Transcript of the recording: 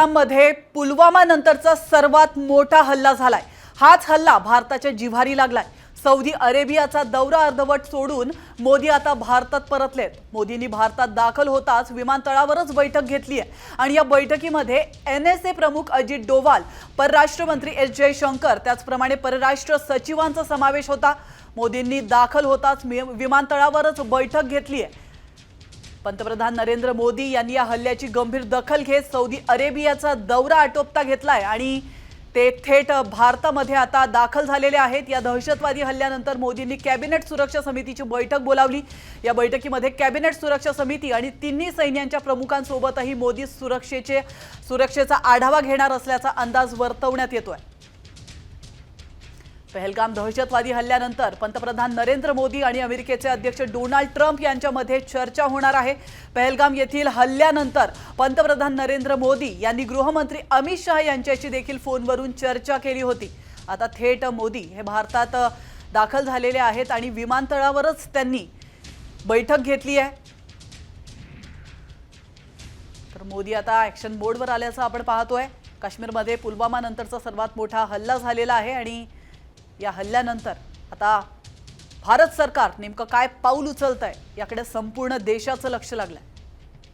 पहलगाममध्ये पुलवामा नंतरचा सर्वात मोठा हल्ला झालाय। हाच हल्ला भारताच्या जिव्हारी लागलाय। सौदी अरेबियाचा दौरा अर्धवट सोडून मोदी आता भारतात परतलेत। मोदींनी भारतात दाखल होताच विमानतळावरच बैठक घेतली आहे आणि या बैठकीमध्ये एनएसए प्रमुख अजित डोवाल, परराष्ट्र मंत्री एस जयशंकर, त्याचप्रमाणे परराष्ट्र सचिवांचा समावेश होता। मोदींनी दाखल होताच विमानतळावरच बैठक घेतली आहे। पंतप्रधान नरेंद्र मोदी यांनी या हल्ल्याची गंभीर दखल घेत सौदी अरेबियाचा दौरा आटोपता घेतलाय आणि ते थेट भारतामध्ये आता दाखल झालेले आहेत। या दहशतवादी हल्ल्यानंतर मोदींनी कॅबिनेट सुरक्षा समितीची बैठक बोलावली। या बैठकीमध्ये कॅबिनेट सुरक्षा समिती आणि तिन्ही सैन्यांच्या प्रमुखांसोबतही मोदी सुरक्षेचा आढावा घेणार असल्याचा अंदाज वर्तवण्यात येतोय। पहलगाम दहशतवादी हल्ल्यानंतर पंतप्रधान नरेंद्र मोदी आणि अमेरिकेचे अध्यक्ष डोनाल्ड ट्रम्प यांच्यामध्ये चर्चा होणार आहे। पहलगाम येथील हल्ल्यानंतर पंतप्रधान नरेंद्र मोदी यांनी गृहमंत्री अमित शाह यांच्याशी देखील फोनवरून चर्चा केली होती। आता थेट मोदी हे भारतात दाखल झालेले आहेत आणि विमानतळावरच त्यांनी बैठक घेतली आहे। तर मोदी आता ॲक्शन मोडवर आल्याचं आपण पाहतोय। काश्मीरमध्ये पुलवामा नंतरचा सर्वात मोठा हल्ला झालेला आहे आणि या हल्ल्यानंतर आता भारत सरकार नेमकं काय पाऊल उचलतंय याकडे संपूर्ण देशाचं लक्ष लागलंय।